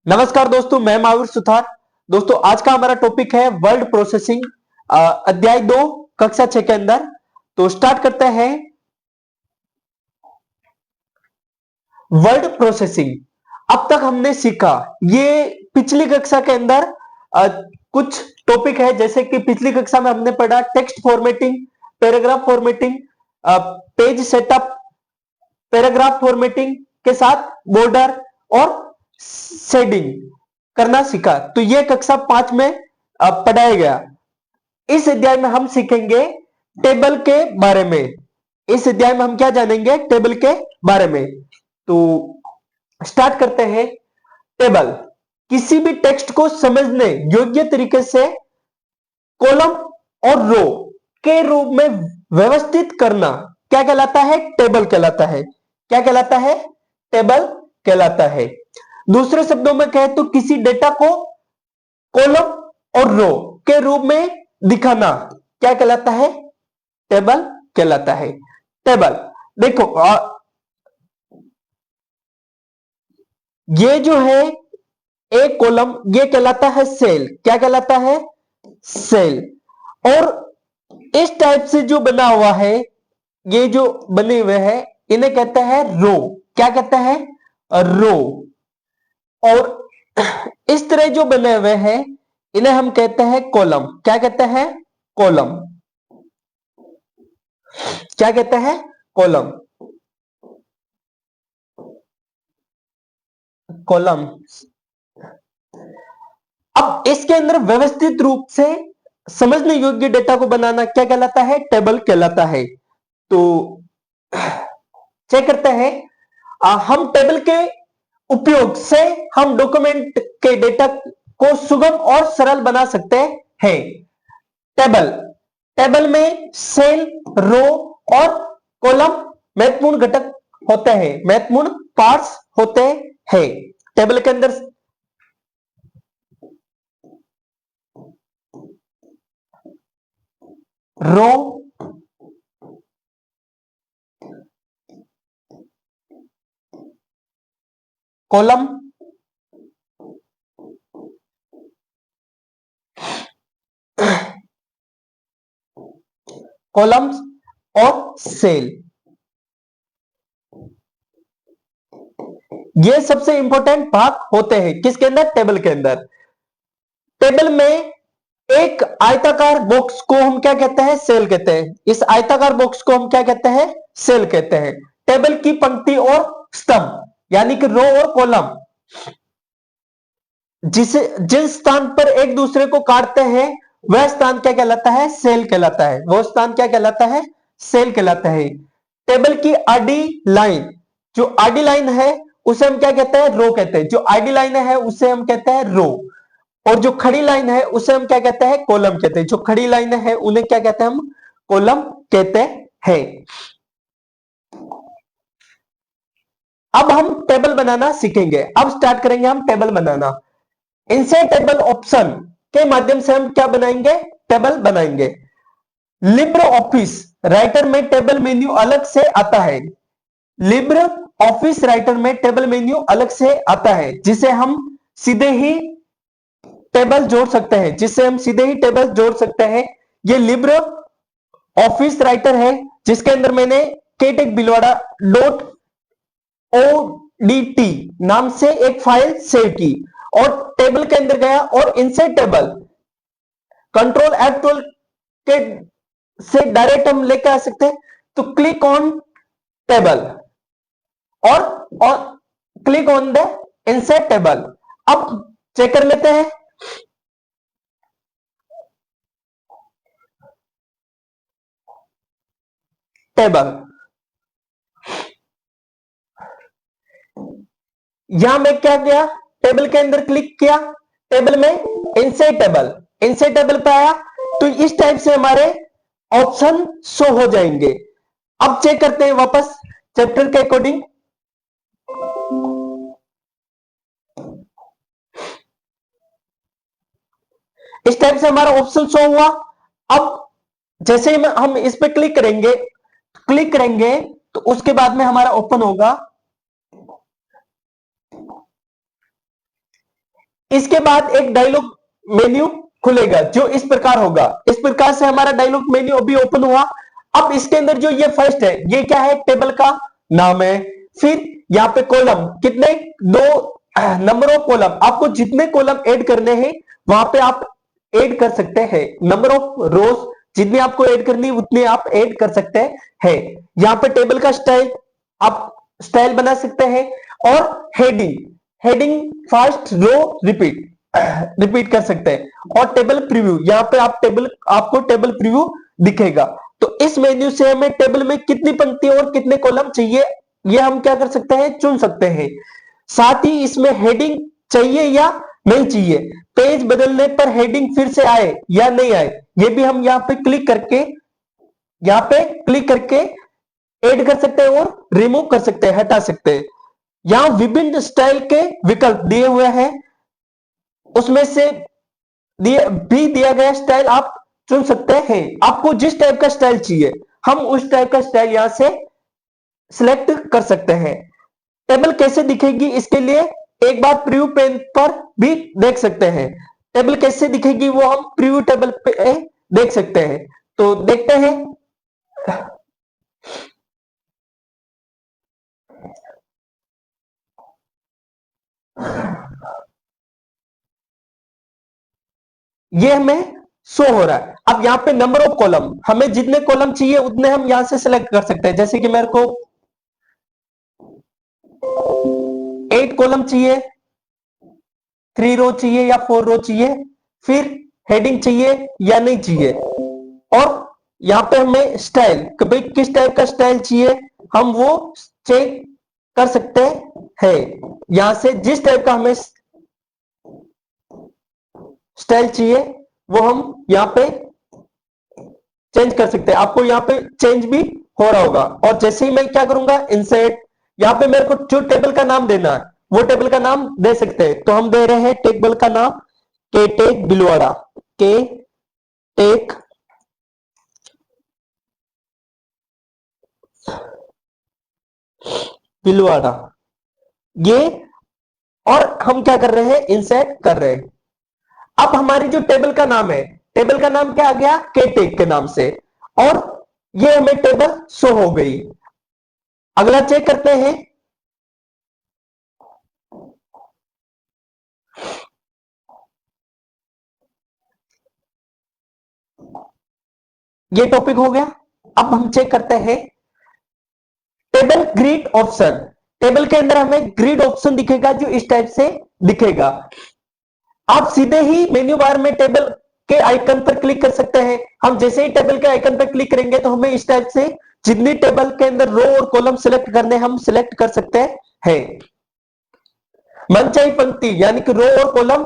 नमस्कार दोस्तों, मैं महावीर सुथार। दोस्तों, आज का हमारा टॉपिक है वर्ड प्रोसेसिंग, अध्याय 2 कक्षा 6 के अंदर। तो स्टार्ट करते हैं। वर्ड प्रोसेसिंग अब तक हमने सीखा, ये पिछली कक्षा के अंदर कुछ टॉपिक है। जैसे कि पिछली कक्षा में हमने पढ़ा text formatting, paragraph formatting, page setup, paragraph formatting के साथ बॉर्डर और शेडिंग करना सीखा। तो यह कक्षा 5 में पढ़ाया गया। इस अध्याय में हम सीखेंगे टेबल के बारे में। इस अध्याय में हम क्या जानेंगे? टेबल के बारे में। तो स्टार्ट करते हैं। टेबल किसी भी टेक्स्ट को समझने योग्य तरीके से कॉलम और रो के रूप में व्यवस्थित करना क्या कहलाता है? टेबल कहलाता है। क्या कहलाता है? टेबल कहलाता है। दूसरे शब्दों में कहें तो किसी डेटा को कॉलम और रो के रूप में दिखाना क्या कहलाता है? टेबल कहलाता है। टेबल देखो, ये जो है एक कॉलम, ये कहलाता है सेल। क्या कहलाता है? सेल। और इस टाइप से जो बना हुआ है, ये जो बने हुए हैं, इन्हें कहते हैं रो। क्या कहते हैं? रो। और इस तरह जो बने हुए हैं, इन्हें हम कहते हैं कॉलम। क्या कहते हैं? कॉलम। क्या कहते हैं? कॉलम। कॉलम। अब इसके अंदर व्यवस्थित रूप से समझने योग्य डेटा को बनाना क्या कहलाता है? टेबल कहलाता है। तो चेक करते हैं। हम टेबल के उपयोग से हम डॉक्यूमेंट के डेटा को सुगम और सरल बना सकते हैं। टेबल टेबल में सेल, रो और कॉलम महत्वपूर्ण घटक होते हैं, महत्वपूर्ण पार्ट्स होते हैं। टेबल के अंदर रो, कॉलम, कॉलम्स और सेल, ये सबसे इंपॉर्टेंट भाग होते हैं। किसके अंदर? टेबल के अंदर। टेबल में एक आयताकार बॉक्स को हम क्या कहते हैं? सेल कहते हैं। इस आयताकार बॉक्स को हम क्या कहते हैं? सेल कहते हैं। टेबल की पंक्ति और स्तंभ यानी कि रो और कॉलम जिस स्थान पर एक दूसरे को काटते हैं, वह स्थान क्या कहलाता है? सेल कहलाता है। वो स्थान क्या कहलाता है? सेल कहलाता है। टेबल की आडी लाइन, जो आडी लाइन है उसे हम क्या कहते हैं? रो कहते हैं। जो आडी लाइन है उसे हम कहते हैं रो। और जो खड़ी लाइन है उसे हम क्या कहते हैं? कॉलम कहते हैं। जो खड़ी लाइन है उन्हें क्या कहते हैं? हम कॉलम कहते हैं। अब हम टेबल बनाना सीखेंगे। अब स्टार्ट करेंगे हम टेबल बनाना। इंसर्ट टेबल ऑप्शन के माध्यम से हम क्या बनाएंगे? टेबल बनाएंगे। लिब्रे ऑफिस राइटर में टेबल मेन्यू अलग से आता है। लिब्रे ऑफिस राइटर में टेबल मेन्यू अलग से आता है, जिसे हम सीधे ही टेबल जोड़ सकते हैं। ये लिब्रे ऑफिस राइटर है, जिसके अंदर मैंने केटेक बिलवाड़ा .odt नाम से एक फाइल सेव की और टेबल के अंदर गया और इंसर्ट टेबल कंट्रोल F12 के से डायरेक्ट हम लेकर आ सकते हैं। तो क्लिक ऑन टेबल और click on the insert table. अब चेक कर लेते हैं। टेबल, यहां मैं क्या किया? टेबल के अंदर क्लिक किया, टेबल में इंसर्ट टेबल पे आया तो इस टाइप से हमारे ऑप्शन शो हो जाएंगे। अब चेक करते हैं वापस चैप्टर के अकॉर्डिंग। इस टाइप से हमारा ऑप्शन शो हुआ। अब जैसे ही हम इस पे क्लिक करेंगे तो उसके बाद में हमारा ओपन होगा इसके बाद एक डायलॉग मेन्यू खुलेगा जो इस प्रकार होगा। इस प्रकार से हमारा डायलॉग मेन्यू अभी ओपन हुआ। अब इसके अंदर जो ये फर्स्ट है, ये क्या है, टेबल का नाम है। फिर यहाँ पे कॉलम कितने, दो, नंबर ऑफ कॉलम, आपको जितने कॉलम ऐड करने हैं वहां पे आप ऐड कर सकते हैं। नंबर ऑफ रोज जितनी आपको ऐड करनी उतनी आप ऐड कर सकते हैं। यहाँ पे टेबल का स्टाइल आप स्टाइल बना सकते हैं। और heading, heading first row repeat repeat कर सकते हैं। और टेबल प्रीव्यू, यहाँ पे आप टेबल, आपको टेबल प्रीव्यू दिखेगा। तो इस मेन्यू से हमें टेबल में कितनी पंक्ति और कितने कॉलम चाहिए ये हम क्या कर सकते हैं, चुन सकते हैं। साथ ही इसमें हेडिंग चाहिए या नहीं चाहिए, पेज बदलने पर हेडिंग फिर से आए या नहीं आए, ये भी हम यहाँ पे क्लिक करके, यहाँ पे क्लिक करके ऐड कर सकते हैं और रिमूव कर सकते हैं, हटा सकते हैं। यहां विभिन्न स्टाइल के विकल्प दिए हुए हैं, उसमें से दिया गया स्टाइल आप चुन सकते हैं। आपको जिस टाइप का स्टाइल चाहिए हम उस टाइप का स्टाइल यहां से सिलेक्ट कर सकते हैं। टेबल कैसे दिखेगी इसके लिए एक बार प्रीव्यू पेन पर भी देख सकते हैं। टेबल कैसे दिखेगी वो हम प्रीव्यू टेबल पे देख सकते हैं। तो देखते हैं। ये हमें शो हो रहा है। अब यहाँ पे नंबर ऑफ कॉलम, हमें जितने कॉलम चाहिए उतने हम यहां से सिलेक्ट कर सकते हैं। जैसे कि मेरे को 8 कॉलम चाहिए, 3 रो चाहिए या 4 रो चाहिए, फिर हेडिंग चाहिए या नहीं चाहिए, और यहाँ पे हमें स्टाइल, भाई किस टाइप का स्टाइल चाहिए हम वो चेक कर सकते हैं। यहां से जिस टाइप का हमें स्टाइल चाहिए वो हम यहाँ पे चेंज कर सकते हैं। आपको यहाँ पे चेंज भी हो रहा होगा। और जैसे ही मैं क्या करूंगा, इंसर्ट, यहाँ पे मेरे को जो टेबल का नाम देना है वो टेबल का नाम दे सकते हैं। तो हम दे रहे हैं टेबल का नाम के टेक बिलवाड़ा, के टेक बिलवाड़ा, ये। और हम क्या कर रहे हैं, इंसर्ट कर रहे हैं। अब हमारी जो टेबल का नाम है, टेबल का नाम क्या आ गया, के टेक के नाम से, और ये हमें टेबल शो हो गई। अगला चेक करते हैं। ये टॉपिक हो गया। अब हम चेक करते हैं टेबल ग्रिड ऑप्शन। टेबल के अंदर हमें ग्रिड ऑप्शन दिखेगा जो इस टाइप से दिखेगा। आप सीधे ही मेन्यू बार में टेबल के आइकन पर क्लिक कर सकते हैं। हम जैसे ही टेबल के आइकन पर क्लिक करेंगे तो हमें इस टाइप से जितनी टेबल के अंदर रो और कॉलम सिलेक्ट करने हम सिलेक्ट कर सकते हैं। मनचाही पंक्ति यानी कि रो और कॉलम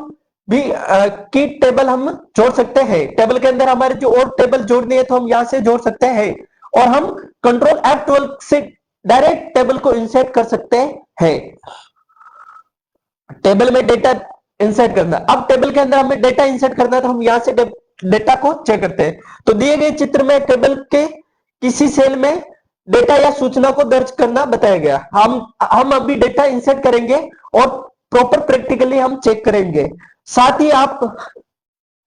भी की टेबल हम जोड़ सकते हैं। टेबल के अंदर हमारे जो और टेबल जोड़नी है तो हम यहां से जोड़ सकते हैं। और हम कंट्रोल F12 से डायरेक्ट टेबल को इंसर्ट कर सकते हैं। टेबल में डेटा इंसर्ट करना, अब टेबल के अंदर हमें डेटा इंसर्ट करना है तो हम यहां से डेटा को चेक करते हैं। तो दिए गए चित्र में टेबल के किसी सेल में डेटा या सूचना को दर्ज करना बताया गया। हम अभी डेटा इंसर्ट करेंगे और प्रॉपर प्रैक्टिकली हम चेक करेंगे। साथ ही आप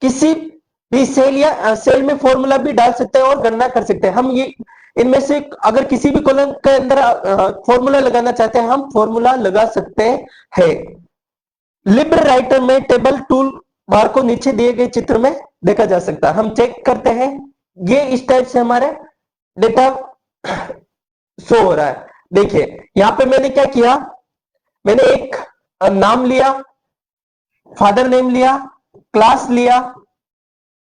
किसी भी सेल या सेल में फॉर्मूला भी डाल सकते हैं और गणना कर सकते हैं। हम ये इनमें से अगर किसी भी कॉलम के अंदर फॉर्मूला लगाना चाहते हैं हम फॉर्मूला लगा सकते हैं। लिब्रे राइटर में टेबल टूल बार को नीचे दिए गए चित्र में देखा जा सकता है। हम चेक करते हैं, ये इस टाइप से हमारे डेटा शो हो रहा है। देखिए यहां पे मैंने क्या किया, मैंने एक नाम लिया, फादर नेम लिया, क्लास लिया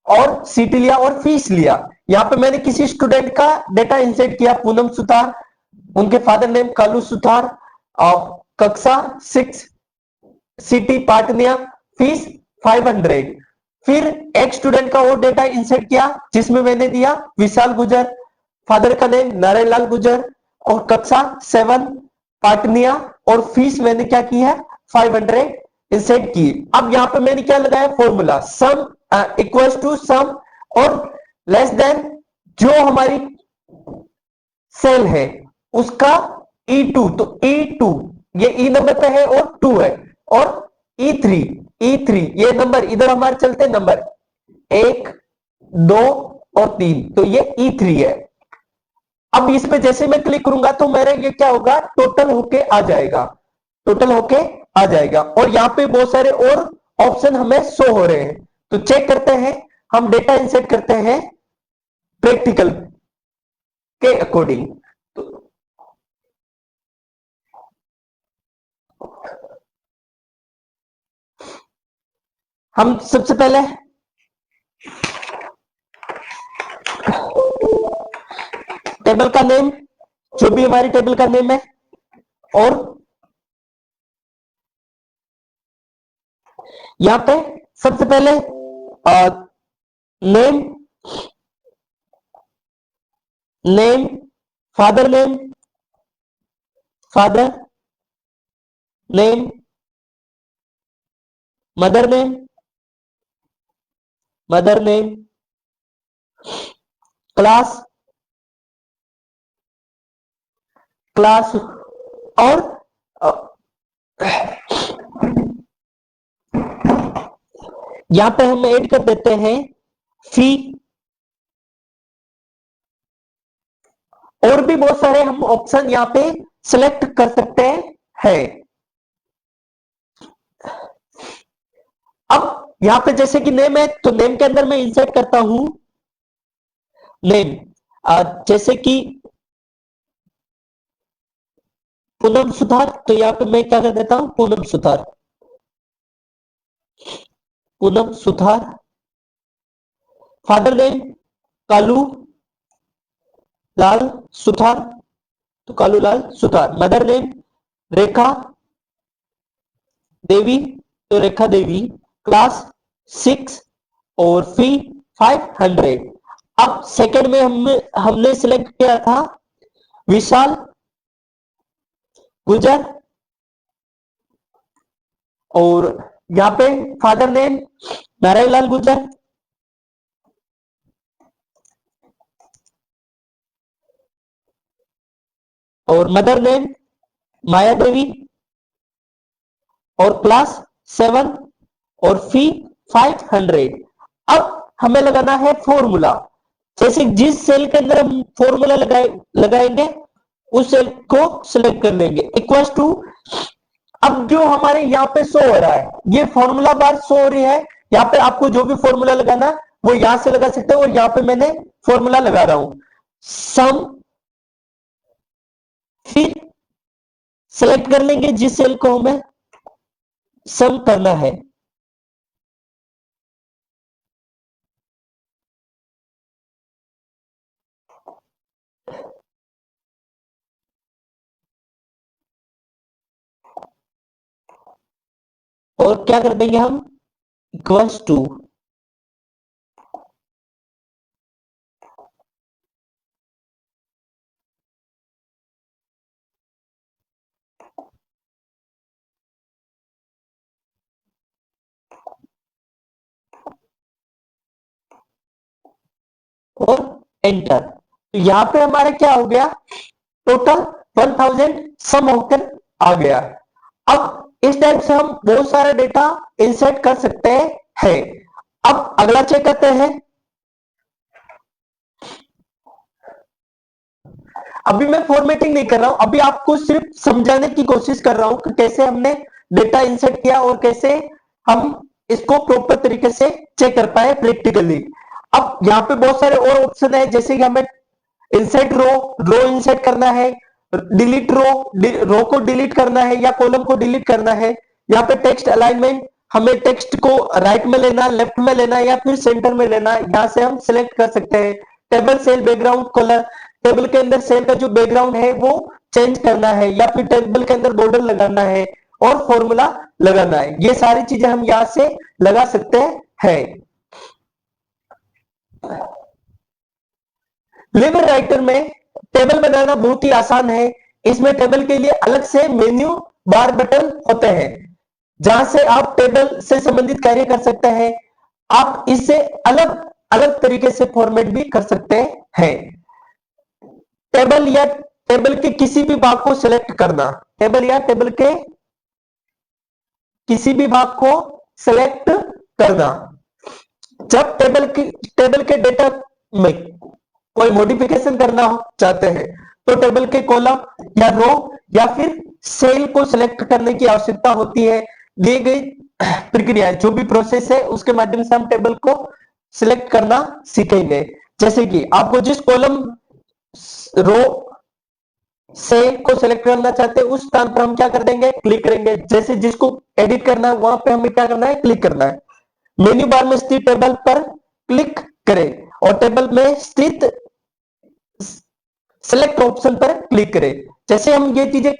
और सिटी लिया और फीस लिया। यहां पे मैंने किसी स्टूडेंट का डेटा इंसर्ट किया, पूनम सुतार, उनके फादर नेम कालू सुतार, और कक्षा 6, सिटी पाटनिया, फीस 500। फिर एक स्टूडेंट का और डेटा इंसर्ट किया जिसमें मैंने दिया विशाल गुजर, फादर का नेम नारायण लाल गुजर और कक्षा 7 पाटनिया, और फीस मैंने क्या की है 500 इंसर्ट की। अब यहां पे मैंने क्या लगाया, formula some equals to some और लेस देन जो हमारी सेल है उसका E2, तो E2 ये E नंबर पे है और 2 है, और E3 E3 ये नंबर इधर हमारे चलते नंबर 1 2 और 3, तो ये E3 है। अब इसमें जैसे मैं क्लिक करूंगा तो मेरा ये क्या होगा, टोटल होके आ जाएगा, टोटल होके आ जाएगा। और यहाँ पे बहुत सारे और ऑप्शन हमें शो हो रहे हैं, तो चेक करते हैं। हम डेटा इंसर्ट करते हैं प्रैक्टिकल के अकॉर्डिंग। तो हम सबसे पहले टेबल का नेम, जो भी हमारी टेबल का नेम है, और यहां पे सबसे पहले name, name, father name, father name, mother name, mother name, class, class, और यहां पे हम ऐड कर देते हैं फी, और भी बहुत सारे हम ऑप्शन यहां पे सिलेक्ट कर सकते हैं। अब यहां पे जैसे कि नेम है, तो नेम के अंदर मैं इंसर्ट करता हूं नेम, जैसे कि पूनम सुधार, तो यहां पे मैं क्या कर देता हूं, पूनम सुधार, पूनम सुधार। फादर नेम कालू लाल सुथार, तो कालू लाल सुथार। मदर नेम रेखा देवी, तो रेखा देवी। क्लास 6 और फी 500। अब सेकंड में हमने सिलेक्ट किया था विशाल गुजर, और यहां पे फादर नेम नारायण लाल गुजर, और मदर नेम माया देवी, और क्लास 7 और फी 500। अब हमें लगाना है फॉर्मूला, जैसे जिस सेल के अंदर हम फॉर्मूला लगाएंगे उस सेल को सिलेक्ट कर लेंगे, इक्वल टू। अब जो हमारे यहाँ पे शो हो रहा है, ये फॉर्मूला बार शो हो रही है। यहाँ पे आपको जो भी फॉर्मूला लगाना वो यहां से लगा सकते हो, और यहाँ पे मैंने फॉर्मूला लगा रहा हूं सम, फिर सेलेक्ट कर लेंगे जिस सेल को हमें सम करना है। और क्या कर देंगे हम, इक्वल्स टू। और एंटर। तो यहां पे हमारा क्या हो गया, टोटल 1000 सम होकर आ गया। अब इस टाइप से हम बहुत सारा डेटा इंसर्ट कर सकते हैं। अब अगला चेक करते हैं। अभी मैं फॉर्मेटिंग नहीं कर रहा हूं, अभी आपको सिर्फ समझाने की कोशिश कर रहा हूं कि कैसे हमने डेटा इंसर्ट किया और कैसे हम इसको प्रॉपर तरीके से चेक कर पाए प्रैक्टिकली। अब यहाँ पे बहुत सारे और ऑप्शन है, जैसे कि हमें इंसर्ट रो, रो इंसर्ट करना है, डिलीट रो, रो को डिलीट करना है या कॉलम को डिलीट करना है। यहाँ पे टेक्स्ट अलाइनमेंट, हमें टेक्स्ट को राइट में लेना, लेफ्ट में लेना या फिर सेंटर में लेना, यहाँ से हम सिलेक्ट कर सकते हैं। Table cell background colour, table के अंदर सेल का जो बैकग्राउंड है वो चेंज करना है, या फिर टेबल के अंदर बॉर्डर लगाना है और फॉर्मूला लगाना है, ये सारी चीजें हम यहाँ से लगा सकते हैं। लिवर राइटर में टेबल बनाना बहुत ही आसान है। इसमें टेबल के लिए अलग से मेन्यू बार बटन होते हैं, जहां से आप टेबल से संबंधित कार्य कर सकते हैं। आप इससे अलग अलग तरीके से फॉर्मेट भी कर सकते हैं। टेबल या टेबल के किसी भी भाग को सिलेक्ट करना, टेबल या टेबल के किसी भी भाग को सेलेक्ट करना। जब टेबल के डेटा में कोई मॉडिफिकेशन करना चाहते हैं तो टेबल के कॉलम या रो या फिर सेल को सिलेक्ट करने की आवश्यकता होती है। दी गई प्रक्रिया जो भी प्रोसेस है उसके माध्यम से हम टेबल को सिलेक्ट करना सीखेंगे। जैसे कि आपको जिस कॉलम रो से को सिलेक्ट करना चाहते हैं उस स्थान पर हम क्या कर देंगे, क्लिक करेंगे। जैसे जिसको एडिट करना है वहां पे हमें क्या करना है, क्लिक करना है। मेन्यू बार में स्थित टेबल पर क्लिक करें और टेबल में स्थित सिलेक्ट ऑप्शन पर क्लिक करें। जैसे हम ये चीजें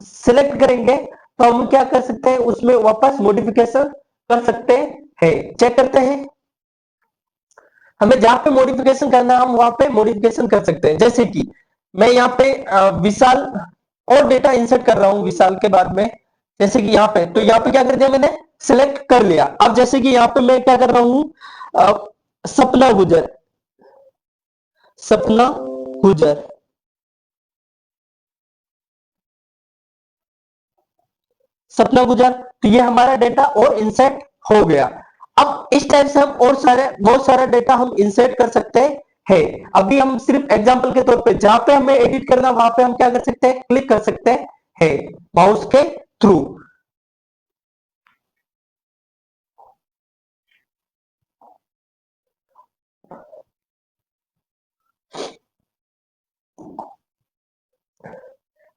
सिलेक्ट करेंगे तो हम क्या कर सकते हैं, उसमें वापस मॉडिफिकेशन कर सकते हैं। चेक करते हैं, हमें जहां पे मॉडिफिकेशन करना है हम वहां पे मॉडिफिकेशन कर सकते हैं। जैसे कि मैं यहाँ पे विशाल और डेटा इंसर्ट कर रहा हूं विशाल के बाद में। जैसे कि यहाँ पे, तो यहाँ पे क्या कर दिया मैंने, सिलेक्ट कर लिया। अब जैसे कि यहाँ पे मैं क्या कर रहा हूं, सपना गुजर, सपना गुजर, सपना गुजर, तो ये हमारा डेटा और इंसर्ट हो गया। अब इस टाइप से हम और सारे बहुत सारा डेटा हम इंसर्ट कर सकते हैं। अभी हम सिर्फ एग्जांपल के तौर पे जहां पे हमें एडिट करना वहां पे हम क्या कर सकते हैं, क्लिक कर सकते हैं माउस के थ्रू।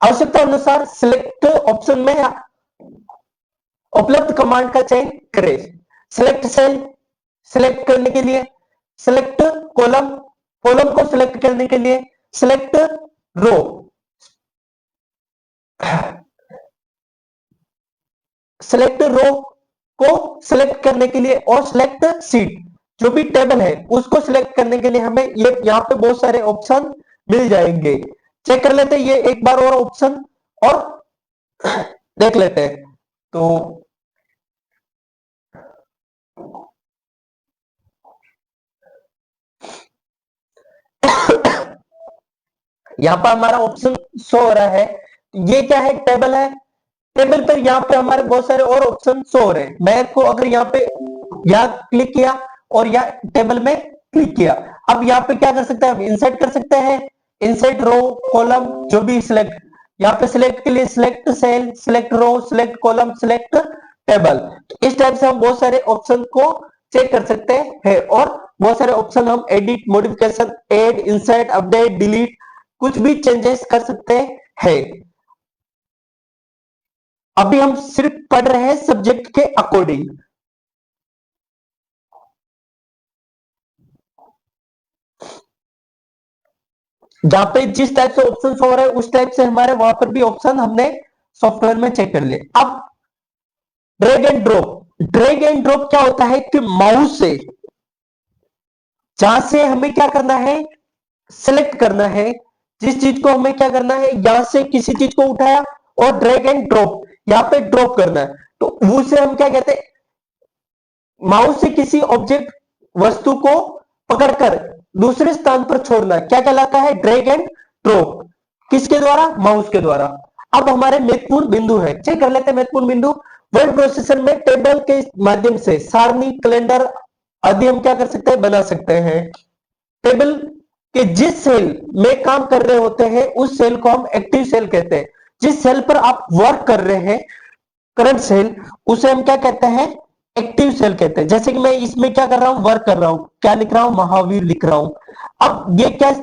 आवश्यकता अनुसार सिलेक्ट ऑप्शन में उपलब्ध कमांड का चयन करें। सिलेक्ट सेल सिलेक्ट करने के लिए, सिलेक्ट कॉलम कॉलम को सिलेक्ट करने के लिए, सिलेक्ट रो सिलेक्ट रो को सिलेक्ट करने के लिए, और सिलेक्ट सीट जो भी टेबल है उसको सिलेक्ट करने के लिए हमें ये यहाँ पे बहुत सारे ऑप्शन मिल जाएंगे। चेक कर लेते हैं ये एक बार और ऑप्शन और देख लेते हैं। तो यहाँ पर हमारा ऑप्शन शो हो रहा है। ये क्या है, टेबल है। टेबल पर यहाँ पे हमारे बहुत सारे और ऑप्शन शो हो रहे हैं। मैं को अगर यहाँ पे यहाँ क्लिक किया और यहाँ टेबल में क्लिक किया, अब यहाँ पे क्या कर सकते हैं, इंसर्ट कर सकते हैं। इंसर्ट रो कॉलम जो भी सिलेक्ट, यहाँ पे सिलेक्ट के लिए सिलेक्ट सेल, सिलेक्ट रो, सिलेक्ट कॉलम, सिलेक्ट टेबल। तो इस टाइप से हम बहुत सारे ऑप्शन को चेक कर सकते हैं और बहुत सारे ऑप्शन हम edit, modification, add, insert, update, delete कुछ भी चेंजेस कर सकते हैं। अभी हम सिर्फ पढ़ रहे हैं सब्जेक्ट के अकॉर्डिंग। जहां पे जिस टाइप से ऑप्शन हो रहा है उस टाइप से हमारे वहां पर भी ऑप्शन हमने सॉफ्टवेयर में चेक कर लिए। अब ड्रैग एंड ड्रॉप क्या होता है कि माउस से जहां से हमें क्या करना है, सिलेक्ट करना है, जिस चीज को हमें क्या करना है, यहां से किसी चीज को उठाया और ड्रैग एंड ड्रॉप यहां पे ड्रॉप करना है, तो उसे हम क्या कहते हैं, माउस से किसी ऑब्जेक्ट वस्तु को पकड़कर दूसरे स्थान पर छोड़ना क्या कहलाता है, ड्रैग एंड ड्रॉप। किसके द्वारा, माउस के द्वारा। अब हमारे महत्वपूर्ण बिंदु है, चेक कर लेते हैं महत्वपूर्ण बिंदु। वर्ड प्रोसेसर में टेबल के माध्यम से सारणी, कैलेंडर आदि हम क्या कर सकते हैं, बना सकते हैं। टेबल के जिस सेल में काम कर रहे होते हैं उस सेल को हम एक्टिव सेल कहते हैं। जिस सेल पर आप वर्क कर रहे हैं, करंट सेल, उसे हम क्या कहते हैं, एक्टिव सेल कहते हैं। जैसे कि मैं इसमें क्या कर रहा हूं, वर्क कर रहा हूं, क्या लिख रहा हूं, महावीर लिख रहा हूं। अब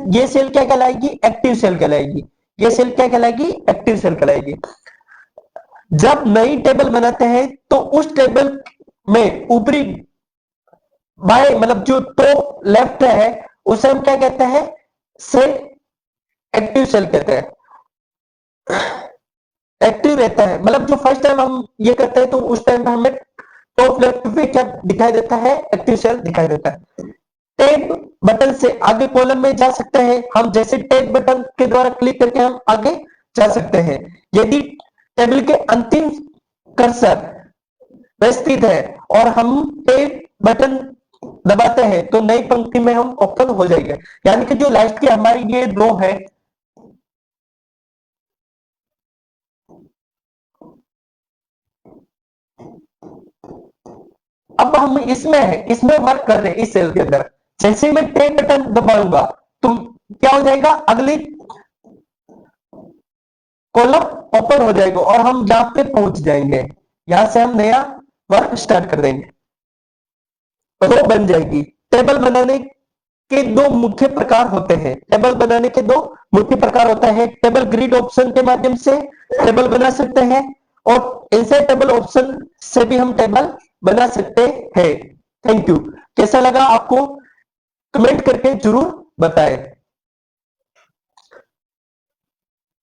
ये सेल क्या कहलाएगी, एक्टिव सेल कहलाएगी। ये सेल क्या कहलाएगी, एक्टिव सेल कहलाएगी। जब नई टेबल बनाते हैं तो उस टेबल में ऊपरी बाएं मतलब जो टॉप लेफ्ट है उसे हम क्या कहते हैं, सेल, एक्टिव सेल कहते हैं। एक्टिव रहता है मतलब जो फर्स्ट टाइम हम ये करते हैं तो उस टाइम पे हमें टॉप लेफ्ट पे क्या दिखाई देता है, एक्टिव सेल दिखाई देता है। टैब बटन से आगे कॉलम में जा सकते हैं हम, जैसे टैब बटन के द्वारा क्लिक करके हम आगे जा सकते हैं। यदि टेबल के अंतिम कर्सर में स्थित है और हम टैब बटन दबाते हैं तो नई पंक्ति में हम ओपन हो जाएंगे। यानी कि जो लास्ट की हमारी ये रो है, अब हम इसमें वर्क कर रहे हैं इस सेल के अंदर। जैसे ही मैं टेब बटन दबाऊंगा तो क्या हो जाएगा, अगली कॉलम ओपन हो जाएगा और हम यहां पे पहुंच जाएंगे। यहां से हम नया वर्क स्टार्ट कर देंगे, रो बन जाएगी। टेबल बनाने के दो मुख्य प्रकार होते हैं। टेबल बनाने के दो मुख्य प्रकार होता है। टेबल ग्रिड ऑप्शन के माध्यम से टेबल बना सकते हैं और इंसर्ट टेबल ऑप्शन से भी हम टेबल बना सकते हैं। Thank you. कैसा लगा आपको कमेंट करके जरूर बताएं।